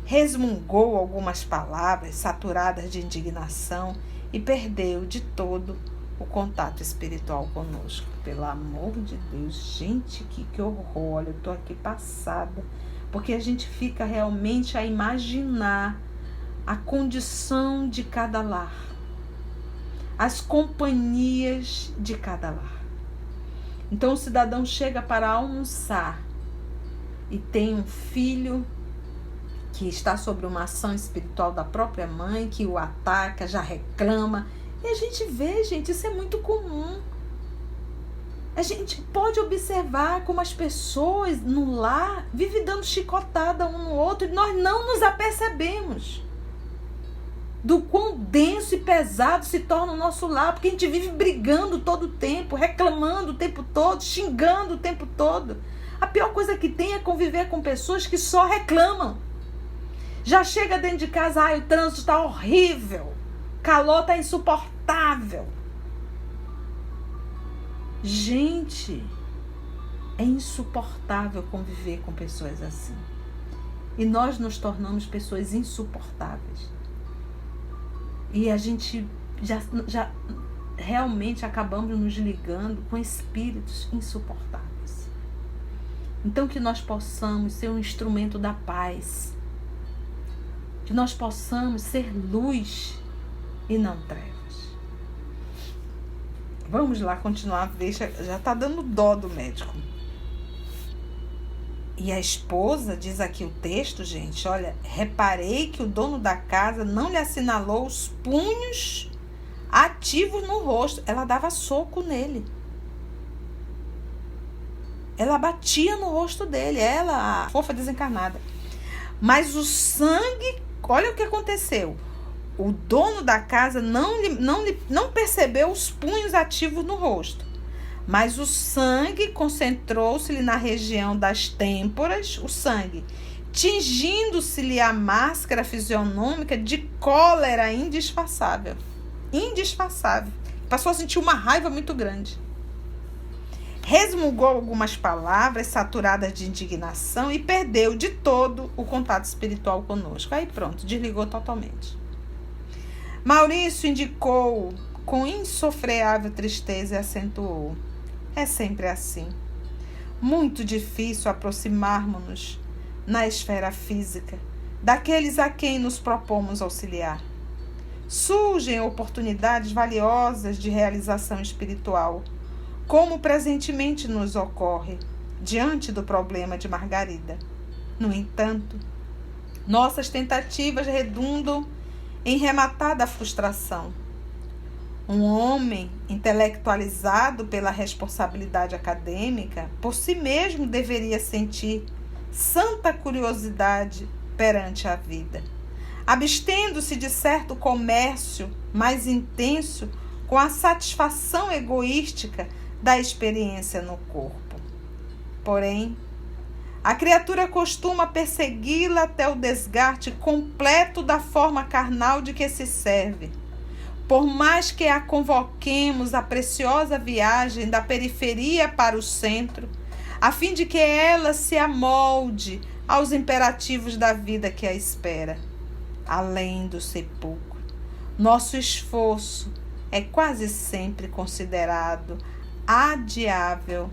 Resmungou algumas palavras saturadas de indignação e perdeu de todo o contato espiritual conosco. Pelo amor de Deus, gente, que horror! Olha, eu estou aqui passada, porque a gente fica realmente a imaginar a condição de cada lar, as companhias de cada lar. Então o cidadão chega para almoçar e tem um filho que está sobre uma ação espiritual da própria mãe, que o ataca, já reclama. E a gente vê, gente, isso é muito comum. A gente pode observar como as pessoas no lar vivem dando chicotada um no outro e nós não nos apercebemos. do quão denso e pesado se torna o nosso lar, porque a gente vive brigando todo o tempo, reclamando o tempo todo, xingando o tempo todo. A pior coisa que tem é conviver com pessoas que só reclamam. Já chega dentro de casa, o trânsito está horrível, o calor está insuportável. Gente, é insuportável conviver com pessoas assim. E nós nos tornamos pessoas insuportáveis. E a gente já realmente acabamos nos ligando com espíritos insuportáveis. Então que nós possamos ser um instrumento da paz. Que nós possamos ser luz e não trevas. Vamos lá continuar, já está dando dó do médico. E a esposa, diz aqui o texto, gente, olha, reparei que o dono da casa não lhe assinalou os punhos ativos no rosto. Ela dava soco nele. Ela batia no rosto dele, ela, a fofa desencarnada. Mas o sangue, olha o que aconteceu. O dono da casa não percebeu os punhos ativos no rosto. Mas o sangue concentrou-se-lhe na região das têmporas, o sangue, tingindo-se-lhe a máscara fisionômica de cólera indisfarçável. Indisfarçável. Passou a sentir uma raiva muito grande. Resmungou algumas palavras saturadas de indignação e perdeu de todo o contato espiritual conosco. Aí pronto, desligou totalmente. Maurício indicou com insofreável tristeza e acentuou: é sempre assim. Muito difícil aproximarmos-nos na esfera física daqueles a quem nos propomos auxiliar. Surgem oportunidades valiosas de realização espiritual, como presentemente nos ocorre diante do problema de Margarida. No entanto, nossas tentativas redundam em rematada frustração. Um homem intelectualizado pela responsabilidade acadêmica, por si mesmo deveria sentir santa curiosidade perante a vida, abstendo-se de certo comércio mais intenso com a satisfação egoística da experiência no corpo. Porém, a criatura costuma persegui-la até o desgaste completo da forma carnal de que se serve. Por mais que a convoquemos à preciosa viagem da periferia para o centro, a fim de que ela se amolde aos imperativos da vida que a espera. Além do sepulcro, nosso esforço é quase sempre considerado adiável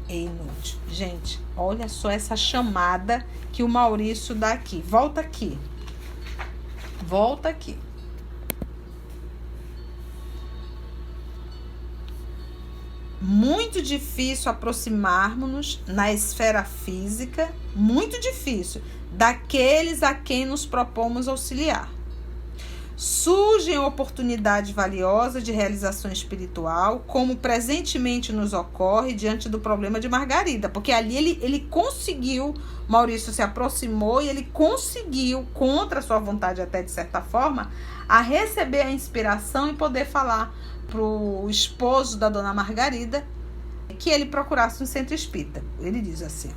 e inútil. Gente, olha só essa chamada que o Maurício dá aqui. Volta aqui. Volta aqui. Muito difícil aproximarmos-nos na esfera física, muito difícil, daqueles a quem nos propomos auxiliar. Surgem oportunidades valiosas de realização espiritual, como presentemente nos ocorre diante do problema de Margarida, porque ali ele conseguiu, Maurício se aproximou e ele conseguiu, contra a sua vontade até de certa forma, a receber a inspiração e poder falar para o esposo da dona Margarida que ele procurasse um centro espírita. Ele diz assim: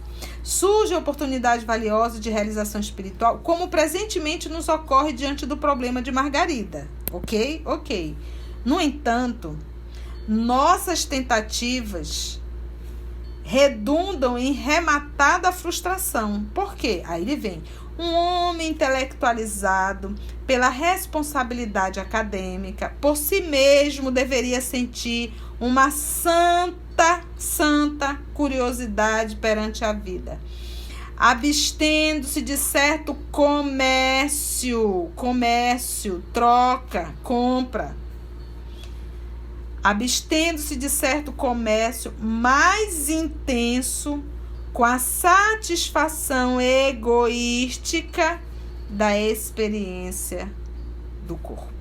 surge a oportunidade valiosa de realização espiritual, como presentemente nos ocorre diante do problema de Margarida. Ok? Ok. No entanto, nossas tentativas redundam em rematada frustração. Por quê? Aí ele vem. Um homem intelectualizado pela responsabilidade acadêmica, por si mesmo deveria sentir uma santa curiosidade perante a vida, abstendo-se de certo comércio, troca, compra, abstendo-se de certo comércio mais intenso com a satisfação egoística da experiência do corpo.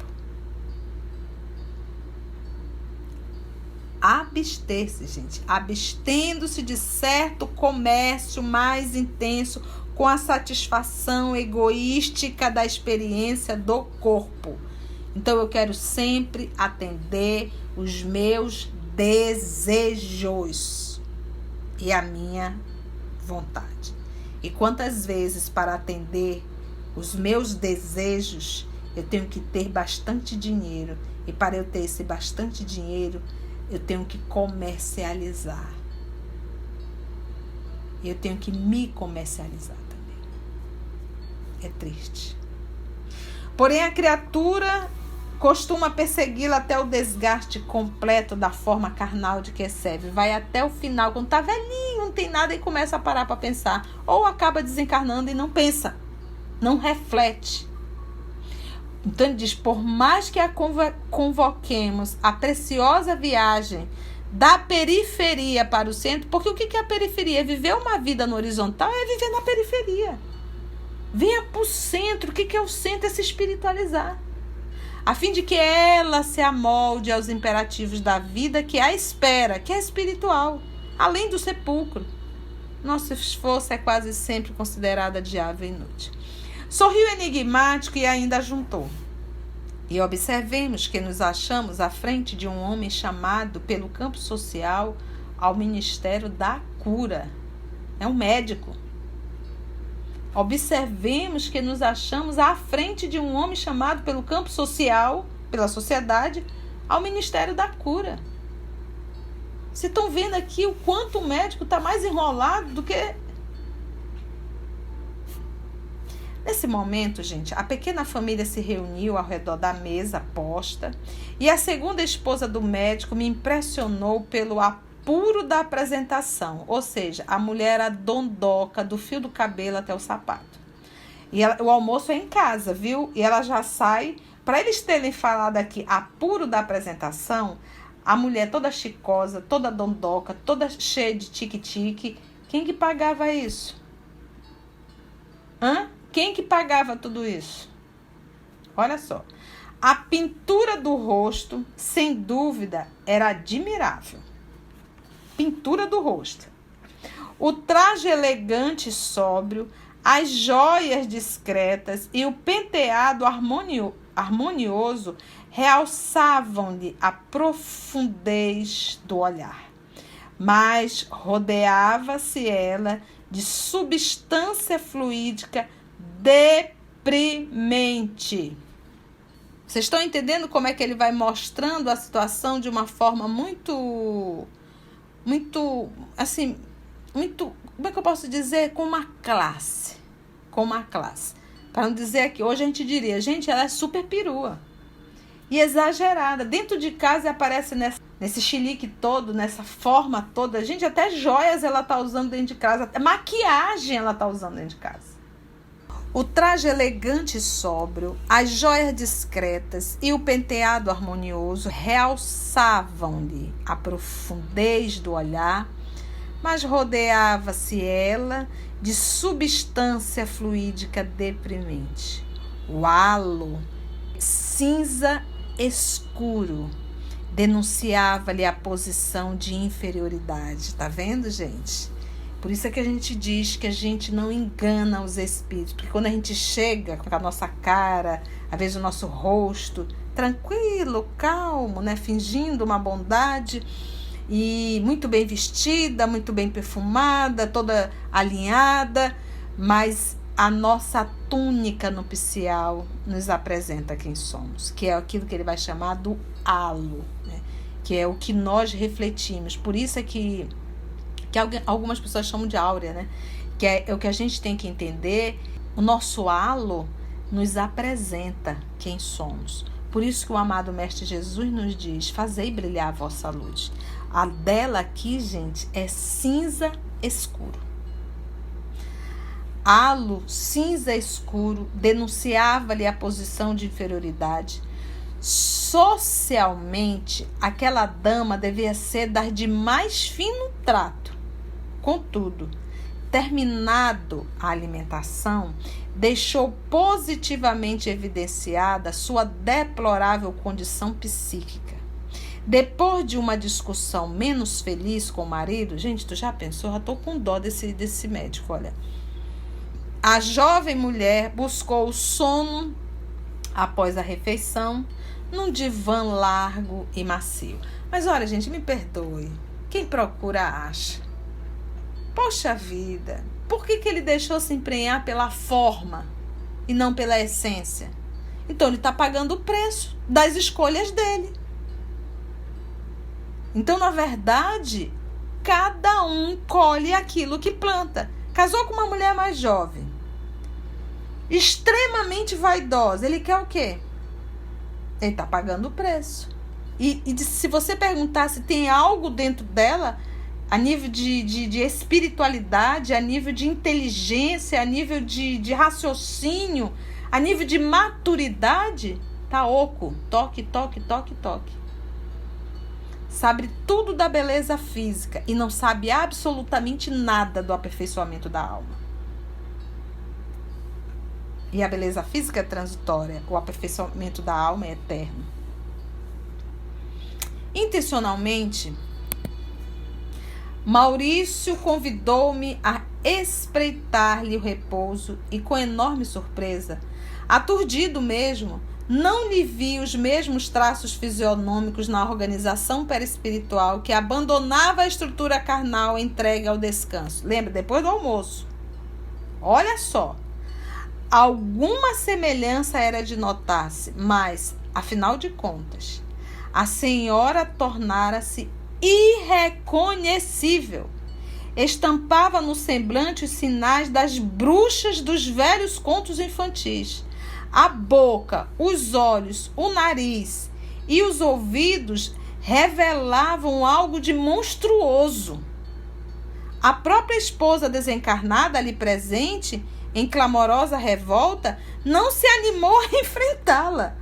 Abster-se, gente. Abstendo-se de certo comércio mais intenso com a satisfação egoística da experiência do corpo. Então eu quero sempre atender os meus desejos e a minha vontade. E quantas vezes, para atender os meus desejos, eu tenho que ter bastante dinheiro. E para eu ter esse bastante dinheiro, eu tenho que comercializar. Eu tenho que me comercializar também. É triste. Porém, a criatura costuma persegui-la até o desgaste completo da forma carnal de que serve. Vai até o final, quando está velhinho, não tem nada, e começa a parar para pensar. Ou acaba desencarnando e não pensa, não reflete. Então ele diz, por mais que a convoquemos a preciosa viagem da periferia para o centro, porque o que é a periferia? Viver uma vida no horizontal é viver na periferia. Venha para o centro. O que é o centro? É se espiritualizar. A fim de que ela se amolde aos imperativos da vida que a espera, que é espiritual, além do sepulcro. Nosso esforço é quase sempre considerado adiável e inútil. Sorriu enigmático e ainda juntou. E observemos que nos achamos à frente de um homem chamado pelo campo social ao Ministério da Cura. É um médico. Observemos que nos achamos à frente de um homem chamado pelo campo social, pela sociedade, ao Ministério da Cura. Vocês estão vendo aqui o quanto o médico está mais enrolado do que... Nesse momento, gente, a pequena família se reuniu ao redor da mesa posta e a segunda esposa do médico me impressionou pelo apuro da apresentação, ou seja, a mulher era dondoca do fio do cabelo até o sapato. E o almoço é em casa, viu? E ela já sai, para eles terem falado aqui apuro da apresentação, a mulher toda chicosa, toda dondoca, toda cheia de tique-tique. Quem que pagava isso? Quem que pagava tudo isso? Olha só. A pintura do rosto, sem dúvida, era admirável. Pintura do rosto. O traje elegante e sóbrio, as joias discretas e o penteado harmonioso realçavam-lhe a profundez do olhar. Mas rodeava-se ela de substância fluídica deprimente. Vocês estão entendendo como é que ele vai mostrando a situação de uma forma muito, assim, como é que eu posso dizer? Com uma classe. Para não dizer que hoje a gente diria, gente, ela é super perua e exagerada. Dentro de casa aparece nesse chilique todo, nessa forma toda. Gente, até joias ela tá usando dentro de casa, até maquiagem ela tá usando dentro de casa. O traje elegante e sóbrio, as joias discretas e o penteado harmonioso realçavam-lhe a profundez do olhar, mas rodeava-se ela de substância fluídica deprimente. O halo cinza escuro denunciava-lhe a posição de inferioridade. Tá vendo, gente? Por isso é que a gente diz que a gente não engana os espíritos. Porque quando a gente chega com a nossa cara, às vezes o nosso rosto, tranquilo, calmo, né? Fingindo uma bondade, e muito bem vestida, muito bem perfumada, toda alinhada, mas a nossa túnica nupcial nos apresenta quem somos, que é aquilo que ele vai chamar do halo, né? Que é o que nós refletimos. Por isso é que algumas pessoas chamam de áurea, né? Que é o que a gente tem que entender. O nosso halo nos apresenta quem somos. Por isso que o amado Mestre Jesus nos diz: fazei brilhar a vossa luz. A dela aqui, gente, é cinza escuro. Halo cinza escuro denunciava-lhe a posição de inferioridade. Socialmente, aquela dama devia ser das de mais fino trato. Contudo, terminado a alimentação, deixou positivamente evidenciada sua deplorável condição psíquica. Depois de uma discussão menos feliz com o marido, gente, tu já pensou? Já tô com dó desse médico, olha. A jovem mulher buscou o sono após a refeição, num divã largo e macio. Mas olha, gente, me perdoe. Quem procura, acha. Poxa vida, por que ele deixou se emprenhar pela forma e não pela essência? Então ele está pagando o preço das escolhas dele. Então, na verdade, cada um colhe aquilo que planta. Casou com uma mulher mais jovem, extremamente vaidosa. Ele quer o quê? Ele está pagando o preço. E se você perguntar se tem algo dentro dela, a nível de espiritualidade, a nível de inteligência, a nível de raciocínio, a nível de maturidade, tá oco. Toque, toque, toque, toque. Sabe tudo da beleza física e não sabe absolutamente nada do aperfeiçoamento da alma. E a beleza física é transitória, o aperfeiçoamento da alma é eterno. Intencionalmente, Maurício convidou-me a espreitar-lhe o repouso e, com enorme surpresa, aturdido mesmo, não lhe vi os mesmos traços fisionômicos na organização perispiritual que abandonava a estrutura carnal entregue ao descanso. Lembra, depois do almoço. Olha só. Alguma semelhança era de notar-se, mas, afinal de contas, a senhora tornara-se irreconhecível. Estampava no semblante os sinais das bruxas dos velhos contos infantis. A boca, os olhos, o nariz e os ouvidos revelavam algo de monstruoso. A própria esposa desencarnada ali presente, em clamorosa revolta, não se animou a enfrentá-la.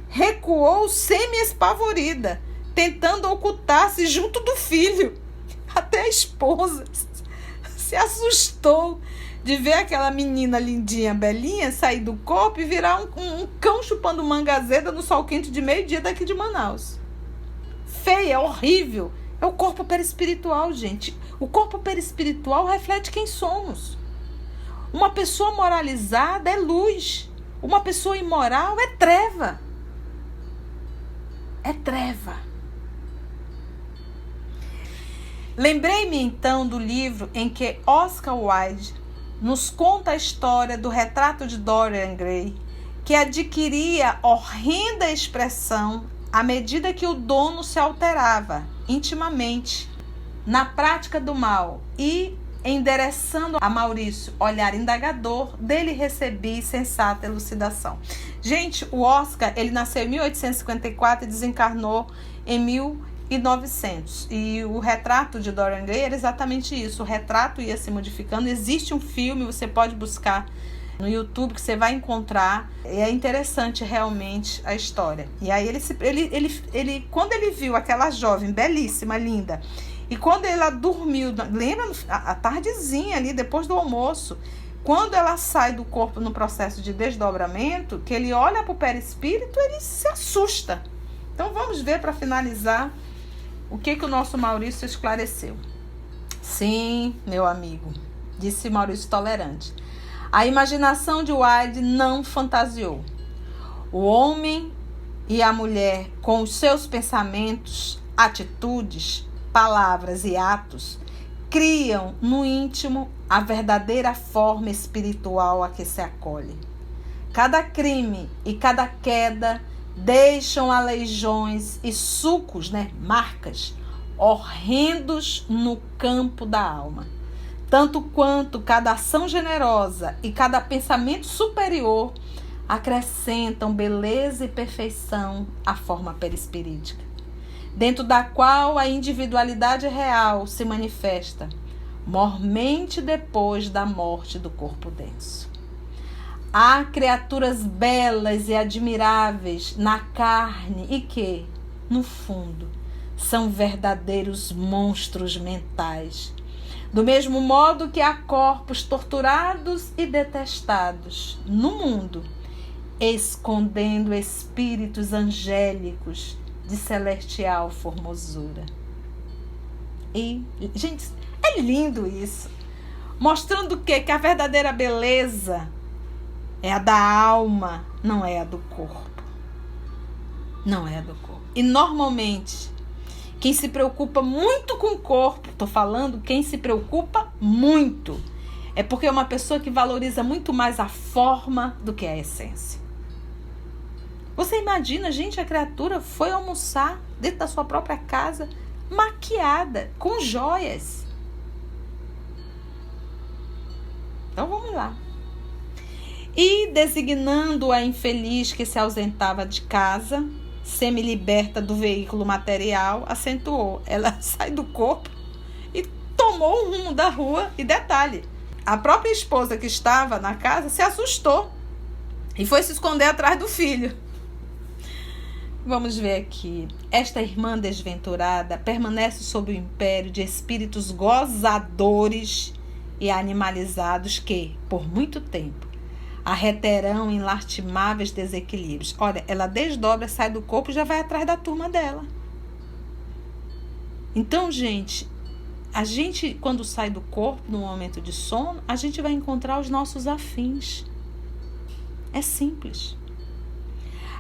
Recuou semi-espavorida, tentando ocultar-se junto do filho. Até a esposa se assustou de ver aquela menina lindinha, belinha, sair do corpo e virar um cão chupando manga azeda no sol quente de meio-dia daqui de Manaus. Feia, horrível. É o corpo perispiritual, gente. O corpo perispiritual reflete quem somos. Uma pessoa moralizada é luz. Uma pessoa imoral é treva. É treva. Lembrei-me então do livro em que Oscar Wilde nos conta a história do retrato de Dorian Gray, que adquiria horrenda expressão à medida que o dono se alterava intimamente na prática do mal e, endereçando a Maurício olhar indagador, dele recebi sensata elucidação. Gente, o Oscar, ele nasceu em 1854 e desencarnou em 1900. E o retrato de Dorian Gray era exatamente isso. O retrato ia se modificando. Existe um filme, você pode buscar no YouTube, que você vai encontrar. É interessante realmente a história. E aí ele quando ele viu aquela jovem belíssima, linda, e quando ela dormiu, lembra a tardezinha ali, depois do almoço, quando ela sai do corpo no processo de desdobramento, que ele olha para o perispírito, ele se assusta. Então vamos ver, para finalizar, o que o nosso Maurício esclareceu. Sim, meu amigo, disse Maurício tolerante. A imaginação de Wilde não fantasiou. O homem e a mulher, com os seus pensamentos, atitudes, palavras e atos, criam no íntimo a verdadeira forma espiritual a que se acolhe. Cada crime e cada queda deixam aleijões e sulcos, marcas, horrendos no campo da alma. Tanto quanto cada ação generosa e cada pensamento superior acrescentam beleza e perfeição à forma perispirítica, dentro da qual a individualidade real se manifesta, mormente depois da morte do corpo denso. Há criaturas belas e admiráveis na carne e que, no fundo, são verdadeiros monstros mentais. Do mesmo modo que há corpos torturados e detestados no mundo, escondendo espíritos angélicos de celestial formosura. E, gente, é lindo isso. mostrando o quê? Que a verdadeira beleza é a da alma, não é a do corpo. Não é a do corpo. E normalmente, quem se preocupa muito com o corpo, estou falando quem se preocupa muito, é porque é uma pessoa que valoriza muito mais a forma do que a essência. Você imagina, gente, a criatura foi almoçar dentro da sua própria casa, maquiada, com joias. Então vamos lá. E designando a infeliz que se ausentava de casa, semi-liberta do veículo material, acentuou. Ela sai do corpo e tomou o rumo da rua. E detalhe, a própria esposa que estava na casa se assustou e foi se esconder atrás do filho. Vamos ver aqui. Esta irmã desventurada permanece sob o império de espíritos gozadores e animalizados que, por muito tempo, a reterão em lastimáveis desequilíbrios. Olha, ela desdobra, sai do corpo e já vai atrás da turma dela. Então, gente, a gente, quando sai do corpo, no momento de sono, a gente vai encontrar os nossos afins. É simples.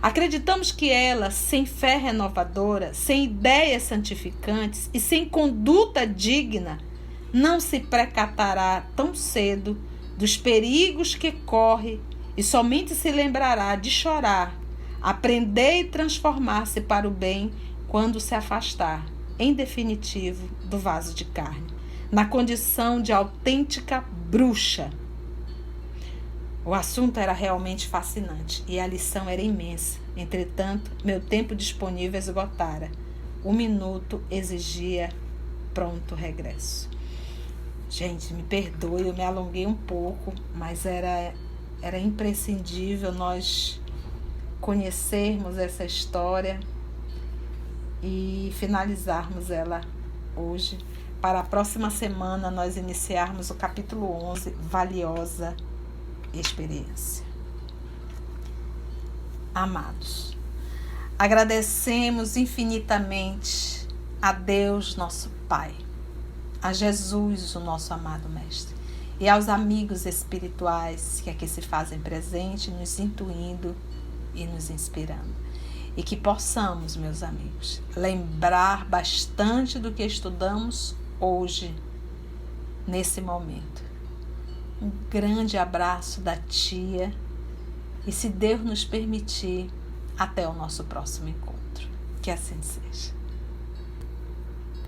Acreditamos que ela, sem fé renovadora, sem ideias santificantes e sem conduta digna, não se precatará tão cedo dos perigos que corre e somente se lembrará de chorar, aprender e transformar-se para o bem quando se afastar, em definitivo, do vaso de carne, na condição de autêntica bruxa. O assunto era realmente fascinante e a lição era imensa. Entretanto, meu tempo disponível esgotara. O minuto exigia pronto regresso. Gente, me perdoe, eu me alonguei um pouco, mas era imprescindível nós conhecermos essa história e finalizarmos ela hoje. Para a próxima semana, nós iniciarmos o capítulo 11, Valiosa Experiência. Amados, agradecemos infinitamente a Deus, nosso Pai, a Jesus, o nosso amado Mestre, e aos amigos espirituais que aqui se fazem presente, nos intuindo e nos inspirando. E que possamos, meus amigos, lembrar bastante do que estudamos hoje, nesse momento. Um grande abraço da tia e, se Deus nos permitir, até o nosso próximo encontro. Que assim seja.